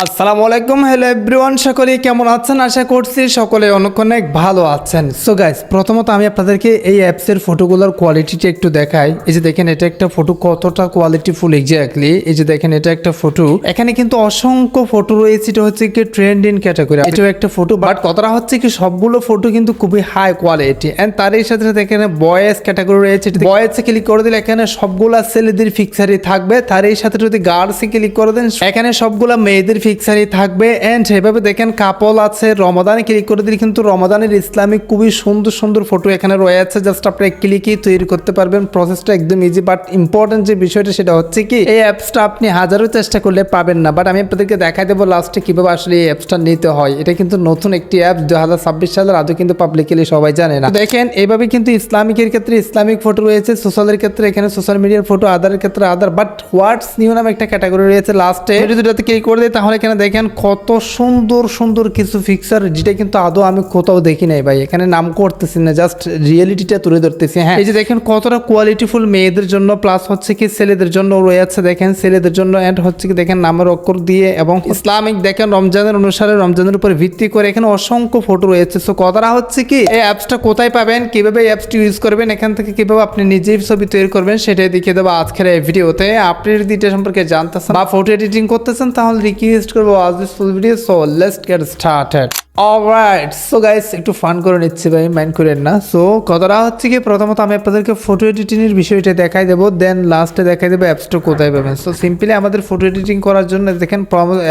আসসালামু আলাইকুম, hello everyone, সকলে কেমন আছেন? আশা করছি সকলে অনেক ভালো আছেন। সো গাইস, প্রথমত আমি আপনাদেরকে এই অ্যাপসের ফটোগুলোর কোয়ালিটিটা একটু দেখাই। এই যে দেখেন, এটা একটা ফটো, কতটা কোয়ালিটিফুল এক্স্যাক্টলি। এই যে দেখেন, এটা একটা ফটো। এখানে কিন্তু অসংখ্য ফটো রয়েছে। এটা হচ্ছে কি ট্রেন্ডিং ক্যাটাগরি, এটাও একটা ফটো। বাট কথাটা হচ্ছে কি, সবগুলো ফটো কিন্তু খুবই হাই কোয়ালিটি। এন্ড তারই সাথে সাথে এখানে বয়েস ক্যাটাগরি রয়েছে। বয়েসে ক্লিক করে দিলে এখানে সবগুলা ছেলেদের ফিক্সারই থাকবে। তারই সাথে যদি গার্লসে ক্লিক করে দেন, এখানে সবগুলা মেয়েদের ফিক্সারই থাকবে। এন্ড এভাবে দেখেন কাপল আছে। রমাদানে ক্লিক করে দিলে কিন্তু রমাদানের ইসলামিক খুবই সুন্দর সুন্দর ফটো এখানে রয়েছে। জাস্ট আপনি ক্লিকই তৈরি করতে পারবেন। প্রসেসটা একদম ইজি। বাট ইম্পর্টেন্ট যে বিষয়টা সেটা হচ্ছে কি, এই অ্যাপসটা আপনি হাজারো চেষ্টা করলে পাবেন না। বাট আমি আপনাদেরকে দেখাই দেবো লাস্টে কিভাবে আসলে এই অ্যাপসটা নিতে হয়। এটা কিন্তু নতুন একটি অ্যাপ, 2026 সালের, আদৌ কিন্তু পাবলিকলি সবাই জানে না। দেখেন এইভাবে কিন্তু ইসলামিকের ক্ষেত্রে ইসলামিক ফটো রয়েছে, সোশ্যালের ক্ষেত্রে এখানে সোশ্যাল মিডিয়ার ফটো, আদারের ক্ষেত্রে আদার। বাট হোয়াটস নিউ নামে একটা ক্যাটাগরি রয়েছে লাস্টে। যদি ক্লিক করে দিই তাহলে এখানে দেখেন কত সুন্দর সুন্দর কিছু ফিক্সার, যেটা কিন্তু আদৌ আমি কোথাও দেখি নাই ভাই। এখানে নাম করতেছি না, জাস্ট রিয়েলিটিটা তুলে ধরতেছি। হ্যাঁ, এই যে দেখেন কতটা কোয়ালিটিফুল মেয়েদের জন্য, প্লাস হচ্ছে কি ছেলেদের জন্য রয়েছে। দেখেন ছেলেদের জন্য এন্ড হচ্ছে কি দেখেন নামের অক্ষর দিয়ে, এবং ইসলামিক দেখেন রমজানের অনুসারে, রমজানের উপর ভিত্তি করে এখানে অসংখ্য ফটো রয়েছে। সো কথাটা হচ্ছে কি, এই অ্যাপসটা কোথায় পাবেন, কিভাবে এই অ্যাপসটি ইউজ করবেন, এখান থেকে কিভাবে আপনি নিজেই ছবি তৈরি করবেন, সেটাই দেখিয়ে দেবো আজকের এই ভিডিওতে। আপনি যদি এটা সম্পর্কে জানতেছেন বা ফটো এডিটিং করতেছেন, তাহলে রিকোয়েস্ট করবো watch this full video. So let's get started. Alright, so guys, একটু ফান করে নিচ্ছি ভাই, মাইন্ড করেন না। সো কথাটা হচ্ছে কি, প্রথমত আমি আপনাদেরকে ফটো এডিটিং এর বিষয়টা দেখাই দেবো, দেন লাস্টে দেখাই দেবো অ্যাপসটা কোথায় পাবেন। সো সিম্পলি আমাদের ফটো এডিটিং করার জন্য দেখেন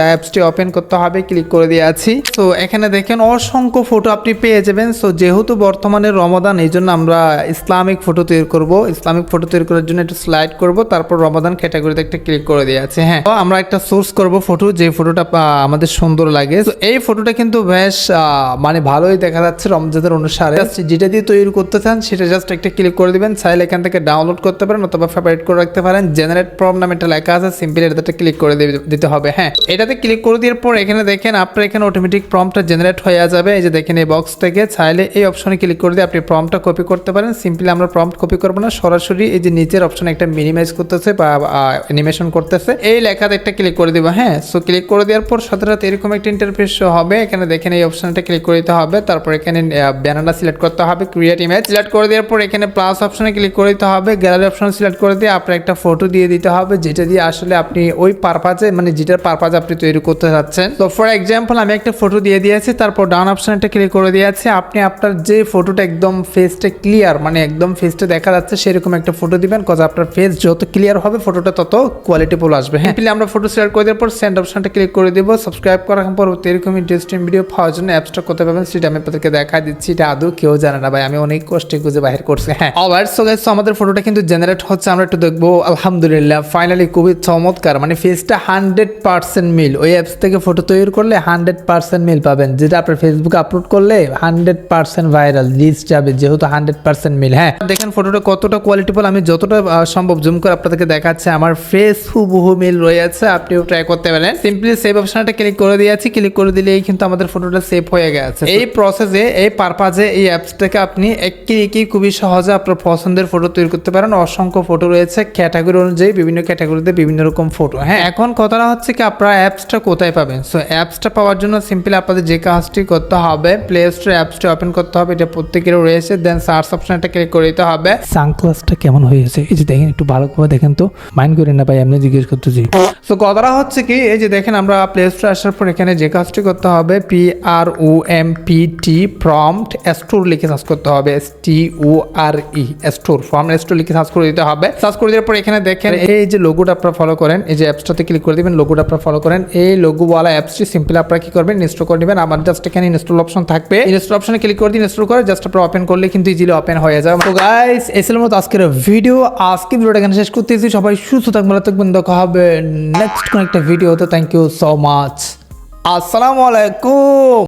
অ্যাপসটি ওপেন করতে হবে, ক্লিক করে দিয়ে আছি। সো এখানে দেখেন অসংখ্য ফটো আপনি পেয়ে যাবেন। সো যেহেতু বর্তমানে রমাদান, এই জন্য আমরা ইসলামিক ফটো তৈরি করব। ইসলামিক ফটো তৈরি করার জন্য একটু স্লাইড করব, তারপর রমাদান ক্যাটাগরিতে একটা ক্লিক করে দিয়ে আছে। হ্যাঁ, তো আমরা একটা সোর্স করব ফটো, যে ফটোটা আমাদের সুন্দর লাগে। তো এই ফটোটা কিন্তু বেশ মানে ভালোই দেখা যাচ্ছে রমজানের অনুসারে। যেটা দিয়ে তৈরি করতে চান সেটা জাস্ট একটা ক্লিক করে দিবেন। চাইলে এখান থেকে ডাউনলোড করতে পারেন অথবা ফেভারিট করে রাখতে পারেন। জেনারেট প্রম্পট নামে একটা লেখা আছে, সিম্পলি এটাতে ক্লিক করে দিতে হবে। হ্যাঁ, এটাতে ক্লিক করে দেওয়ার পর এখানে দেখেন আপনার এখানে অটোমেটিক প্রম্পটটা জেনারেট হয়ে যাবে। এই যে দেখেন এই বক্স থেকে চাইলে এই অপশনে ক্লিক করে দিয়ে আপনি প্রম্পটটা কপি করতে পারেন। সিম্পলি আমরা প্রম্পট কপি করবো না, সরাসরি এই যে নিচের অপশনে একটা মিনিমাইজ করতেছে বা অ্যানিমেশন করতেছে, এই লেখাতে একটা ক্লিক করে দিব। হ্যাঁ, সো ক্লিক করে দেওয়ার পর সাথে সাথে এরকম একটা ইন্টারফেস হবে। এখানে দেখেন এই অপশনটা ক্লিক করে দিতে হবে। তারপর এখানে ব্যানারটা সিলেক্ট করতে হবে, ক্রিয়েট ইমেজ সিলেক্ট করে দেওয়ার পর এখানে প্লাস অপশনে ক্লিক করে দিতে হবে। গ্যালারি অপশন সিলেক্ট করে দিয়ে আপনার একটা ফটো দিয়ে দিতে হবে, যেটা দিয়ে আসলে আপনি ওই পারপাজে, মানে যেটার পারপাজে আপনি তৈরি করতে যাচ্ছেন। তো ফর এক্সাম্পল আমি একটা ফটো দিয়ে দিয়েছি, তারপর ডাউন অপশনটা ক্লিক করে দিয়েছি। আপনি আপনার যে ফটোটা একদম ফেসটা ক্লিয়ার, মানে একদম ফেসটা দেখা যাচ্ছে সেরকম একটা ফটো দিবেন, কজ আপনার ফেস যত ক্লিয়ার হবে ফটোটা তত কোয়ালিটিফুল আসবে। হ্যাঁ, আমরা ফটো সিলেক্ট করে দেওয়ার পর সেন্ড অপশনটা ক্লিক করে দেবো। সাবস্ক্রাইব করার পর এরকম ইন্টারেস্টিং ভিডিও পাওয়ার জন্য অ্যাপসটা কোথায় পাবেন সেটা আমি আপনাদেরকে দেখা দিচ্ছি। এটা আদৌ কেউ জানে না ভাই, আমি অনেক কষ্টে খুঁজে বাহির করছি। হ্যাঁ, অলরাইট, সো গাইস, আমাদের ফটোটা কিন্তু জেনারেট হচ্ছে, আমরা একটু দেখবো। আলহামদুলিল্লাহ, ফাইনালি খুবই চমৎকার, মানে ফেসটা 100% মিল। ওই অ্যাপস থেকে ফটো তৈরি করলে 100% মিল পাবেন, যেটা আপনার ফেসবুকে আপলোড করলে 100% ভাইরাল রিচ যাবে, যেহেতু 100% মিল। হ্যাঁ, দেখেন ফটোটা কতটা কোয়ালিটিফুল। আমি যতটা সম্ভব জুম করে আপনাদেরকে দেখাচ্ছি, আমার ফেস হুবহু মিল রয়েছে। আপনিও ট্রাই করতে পারেন। সিম্পলি সেভ অপশনটা ক্লিক করে দিয়েছি। ক্লিক করে দিলেই কিন্তু আমাদের ফটোটা সেভ হয়ে গেছে। এই প্রসেসে, এই পারপাজে এই অ্যাপসটাকে আপনি একই খুবই সহজে আপনার পছন্দের ফটো তৈরি করতে পারেন। অসংখ্য ফটো রয়েছে ক্যাটাগরি অনুযায়ী, বিভিন্ন ক্যাটাগরিতে বিভিন্ন রকম ফটো। হ্যাঁ, এখন কথাটা হচ্ছে কি, আপনারা অ্যাপসটা কোথায় পাবেন। সো অ্যাপসটা পাওয়ার জন্য সিম্পলি আপনাদের যে কাজটি করতে হবে, প্লে স্টোরে অ্যাপসটা ওপেন করতে হবে, এটা প্রত্যেকেরও রয়েছে। দেন সার্চ অপশনটা ক্লিক করে দিতে হবে। সানগ্লাসটা কেমন হয়েছে, এই যে দেখেন, একটু ভালো করে দেখেন তো, মাইন্ড করেন না ভাই, এমনি জিজ্ঞেস করতেছি। সো কথাটা হচ্ছে কি, এই যে দেখেন আমরা প্লে স্টোরে আসার পর এখানে যে কাজটি করতে হবে, PROMPT প্রম্পট স্টোর লিখে সার্চ করতে হবে, STORE স্টোর, ফর্ম স্টোর লিখে সার্চ করে দিতে হবে। সার্চ করে দেওয়ার পর এখানে দেখেন এই যে লোগোটা আপনারা ফলো করেন, এই যে অ্যাপসটাতে ক্লিক করে দিবেন, লোগোটা আপনারা ফলো করেন। এই লোগোওয়ালা অ্যাপসটি সিম্পলি আপনারা কি করবেন, ইনস্টল করে নেবেন। আমার জাস্ট এখানে ইনস্টল অপশন থাকবে, ইনস্টল অপশনে ক্লিক করে দিন। ইনস্টল করে জাস্ট আপনারা ওপেন করলে কিন্তু ইজিলি ওপেন হয়ে যাবে। তো গাইস, এই ছিল মতো আজকের ভিডিও। আজকে ভিডিওটা এখানে শেষ করতেছি। সবাই সুস্থ থাকবেন, ভালো থাকবেন। দেখা হবে নেক্সট কোন একটা ভিডিওতে। Thank you so much. আসসালামু আলাইকুম।